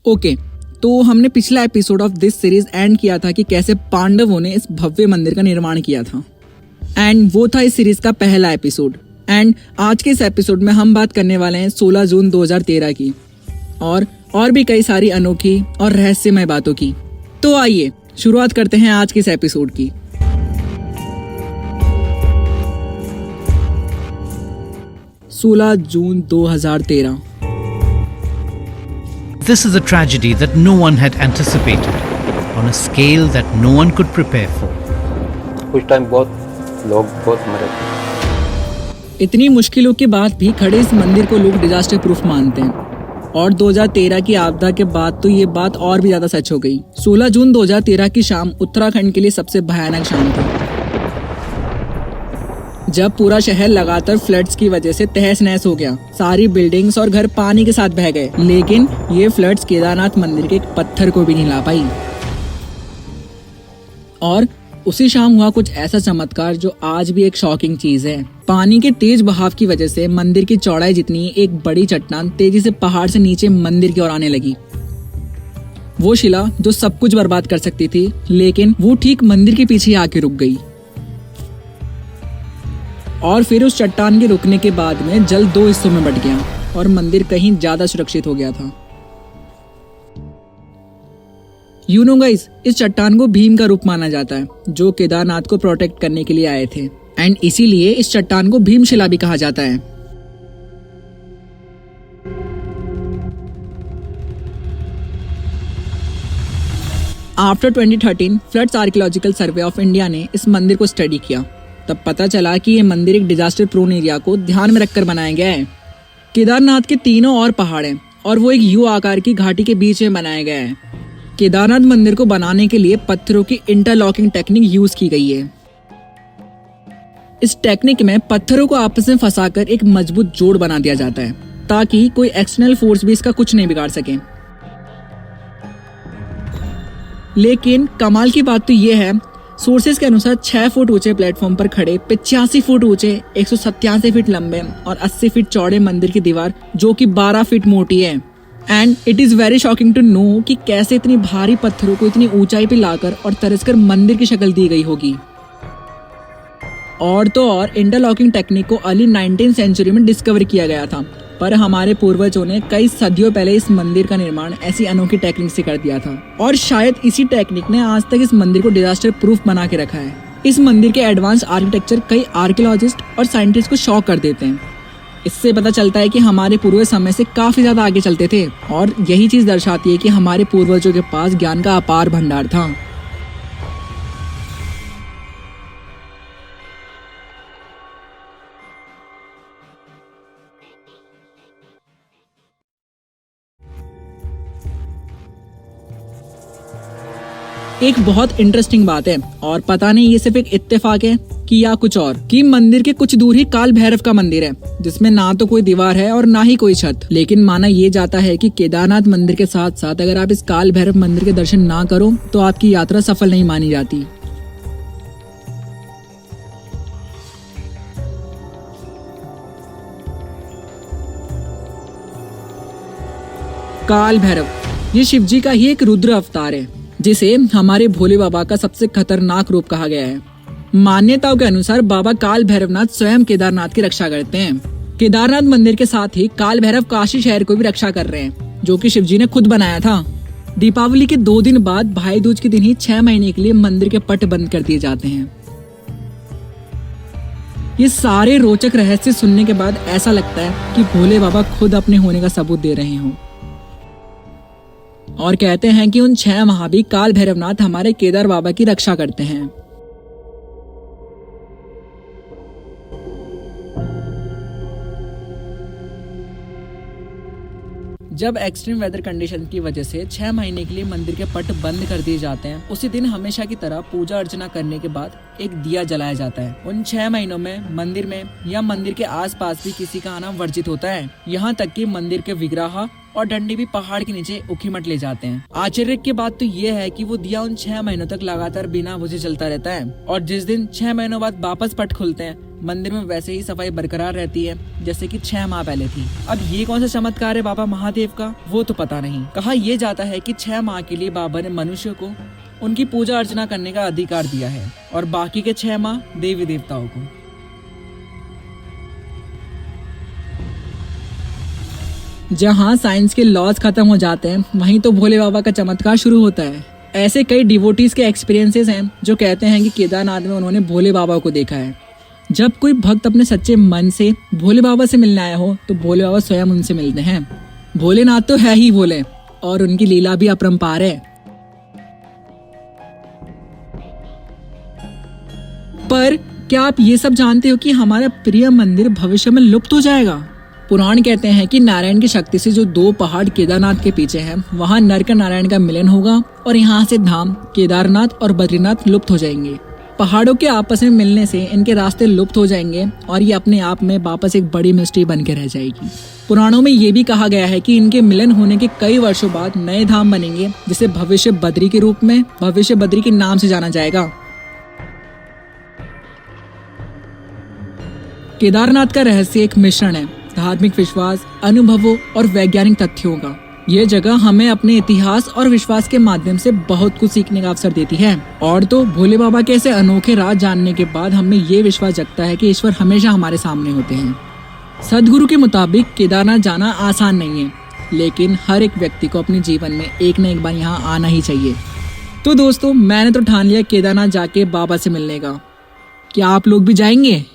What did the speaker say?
Okay, तो हमने पिछला episode of this series and किया था कि कैसे पांडवों ने इस भव्य मंदिर का निर्माण किया था एंड वो था इस सीरीज का पहला एपिसोड। एंड आज के इस एपिसोड में हम बात करने वाले हैं 16 जून 2013 की और भी कई सारी अनोखी और रहस्यमय बातों की। तो आइए शुरुआत करते हैं आज के इस एपिसोड की। सोलह जून 2013। This is a tragedy that no one had anticipated, on a scale that no one could prepare for. उस टाइम बहुत मरे थे। इतनी मुश्किलों के बाद भी खड़े इस मंदिर को लोग डिजास्टर प्रूफ मानते हैं और 2013 की आपदा के बाद तो ये बात और भी ज्यादा सच हो गई। 16 जून 2013 की शाम उत्तराखंड के लिए सबसे भयानक शाम थी, जब पूरा शहर लगातार फ्लड्स की वजह से तहस नहस हो गया। सारी बिल्डिंग्स और घर पानी के साथ बह गए, लेकिन ये फ्लड्स केदारनाथ मंदिर के एक पत्थर को भी नहीं ला पाई। और उसी शाम हुआ कुछ ऐसा चमत्कार जो आज भी एक शॉकिंग चीज है। पानी के तेज बहाव की वजह से मंदिर की चौड़ाई जितनी एक बड़ी चट्टान तेजी से पहाड़ से नीचे मंदिर की ओर आने लगी। वो शिला जो सब कुछ बर्बाद कर सकती थी, लेकिन वो ठीक मंदिर के पीछे आके रुक गई। और फिर उस चट्टान के रुकने के बाद में जल दो हिस्सों में बट गया और मंदिर कहीं ज्यादा सुरक्षित हो गया था। यू नो गाइस, इस चट्टान को भीम का रूप माना जाता है, जो केदारनाथ को प्रोटेक्ट करने के लिए आए थे एंड इसीलिए इस चट्टान को भीमशिला भी कहा जाता है। After 2013 floods archaeological survey of India ने इस मंदिर को स्टडी किया। तब पता चला कि ये मंदिर एक डिजास्टर प्रोन एरिया को ध्यान में रखकर बनाया गया है। केदारनाथ के तीनों और पहाड़ हैं और वो एक यू आकार की घाटी के बीच में बनाया गया है। केदारनाथ मंदिर को बनाने के लिए पत्थरों की इंटरलॉकिंग टेक्निक यूज की गई है। इस टेक्निक में पत्थरों को आपस में फंसाकर एक मजबूत जोड़ बना दिया जाता है, ताकि कोई एक्सटर्नल फोर्स भी इसका कुछ नहीं बिगाड़ सके। लेकिन कमाल की बात तो ये है, सोर्सेज के अनुसार 6 फुट ऊंचे प्लेटफॉर्म पर खड़े 85 फुट ऊंचे 187 फीट लंबे और 80 फीट चौड़े मंदिर की दीवार जो कि 12 फीट मोटी है। And it is very shocking to know कि कैसे इतनी भारी पत्थरों को इतनी ऊंचाई पे लाकर और तरसकर मंदिर की शक्ल दी गई होगी। और तो और इंटरलॉकिंग टेक्निक को अर्ली 19th सेंचुरी में डिस्कवर किया गया था, पर हमारे पूर्वजों ने कई सदियों पहले इस मंदिर का निर्माण ऐसी अनोखी टेक्निक से कर दिया था और शायद इसी टेक्निक ने आज तक इस मंदिर को डिजास्टर प्रूफ बना के रखा है। इस मंदिर के एडवांस आर्किटेक्चर कई आर्कियोलॉजिस्ट और साइंटिस्ट को शॉक कर देते हैं। इससे पता चलता है कि हमारे पूर्वज समय से काफी ज्यादा आगे चलते थे और यही चीज दर्शाती है कि हमारे पूर्वजों के पास ज्ञान का अपार भंडार था। एक बहुत इंटरेस्टिंग बात है और पता नहीं ये सिर्फ एक इत्तेफाक है कि या कुछ और, कि मंदिर के कुछ दूर ही काल भैरव का मंदिर है, जिसमें ना तो कोई दीवार है और ना ही कोई छत। लेकिन माना ये जाता है कि केदारनाथ मंदिर के साथ साथ अगर आप इस काल भैरव मंदिर के दर्शन ना करो तो आपकी यात्रा सफल नहीं मानी जाती। काल भैरव ये शिव जी का ही एक रुद्र अवतार है, जिसे हमारे भोले बाबा का सबसे खतरनाक रूप कहा गया है। मान्यताओं के अनुसार बाबा काल भैरवनाथ स्वयं केदारनाथ की रक्षा करते हैं। केदारनाथ मंदिर के साथ ही काल भैरव काशी शहर को भी रक्षा कर रहे हैं, जो कि शिव जी ने खुद बनाया था। दीपावली के 2 दिन बाद भाई दूज के दिन ही 6 महीने के लिए मंदिर के पट बंद कर दिए जाते हैं। ये सारे रोचक रहस्य सुनने के बाद ऐसा लगता है कि भोले बाबा खुद अपने होने का सबूत दे रहे हों और कहते हैं कि उन 6 माह भी काल भैरवनाथ हमारे केदार बाबा की रक्षा करते हैं। जब एक्सट्रीम वेदर कंडीशन की वजह से 6 महीने के लिए मंदिर के पट बंद कर दिए जाते हैं, उसी दिन हमेशा की तरह पूजा अर्चना करने के बाद एक दिया जलाया जाता है। उन 6 महीनों में मंदिर में या मंदिर के आसपास भी किसी का आना वर्जित होता है। यहाँ तक कि मंदिर के विग्रह और डंडे भी पहाड़ के नीचे उखीमठ ले जाते हैं। आश्चर्य की बात तो ये है कि वो दिया उन 6 महीनों तक लगातार बिना बुझे चलता रहता है और जिस दिन 6 महीनों बाद वापस पट खुलते हैं मंदिर में वैसे ही सफाई बरकरार रहती है जैसे कि 6 माह पहले थी। अब ये कौन सा चमत्कार है बाबा महादेव का, वो तो पता नहीं। कहा यह जाता है कि 6 माह के लिए बाबा ने मनुष्य को उनकी पूजा अर्चना करने का अधिकार दिया है और बाकी के 6 माह देवी देवताओं को। जहाँ साइंस के लॉज खत्म हो जाते हैं वहीं तो भोले बाबा का चमत्कार शुरू होता है। ऐसे कई डिवोटीज के एक्सपीरियंसेस हैं जो कहते हैं कि केदारनाथ में उन्होंने भोले बाबा को देखा है। जब कोई भक्त अपने सच्चे मन से भोले बाबा से मिलने आया हो तो भोले बाबा स्वयं उनसे मिलते हैं। भोलेनाथ तो है ही भोले और उनकी लीला भी अपरंपार है। पर क्या आप ये सब जानते हो कि हमारा प्रिय मंदिर भविष्य में लुप्त हो जाएगा? पुराण कहते हैं कि नारायण की शक्ति से जो 2 पहाड़ केदारनाथ के पीछे हैं, वहाँ नर का नारायण का मिलन होगा और यहाँ से धाम केदारनाथ और बद्रीनाथ लुप्त हो जाएंगे। पहाड़ों के आपस में मिलने से इनके रास्ते लुप्त हो जाएंगे और ये अपने आप में वापस एक बड़ी मिस्ट्री बन के रह जाएगी। पुराणों में ये भी कहा गया है कि इनके मिलन होने के कई वर्षों बाद नए धाम बनेंगे जिसे भविष्य बद्री के रूप में भविष्य बद्री के नाम से जाना जाएगा। केदारनाथ का रहस्य एक मिश्रण है धार्मिक विश्वास, अनुभवों और वैज्ञानिक तथ्यों का। ये जगह हमें अपने इतिहास और विश्वास के माध्यम से बहुत कुछ सीखने का अवसर देती है। और तो भोले बाबा के ऐसे अनोखे राज जानने के बाद हमें ये विश्वास जगता है कि ईश्वर हमेशा हमारे सामने होते हैं। सदगुरु के मुताबिक केदारनाथ जाना आसान नहीं है, लेकिन हर एक व्यक्ति को अपने जीवन में एक न एक बार यहाँ आना ही चाहिए। तो दोस्तों, मैंने तो ठान लिया केदारनाथ जाके बाबा से मिलने का। क्या आप लोग भी जाएंगे?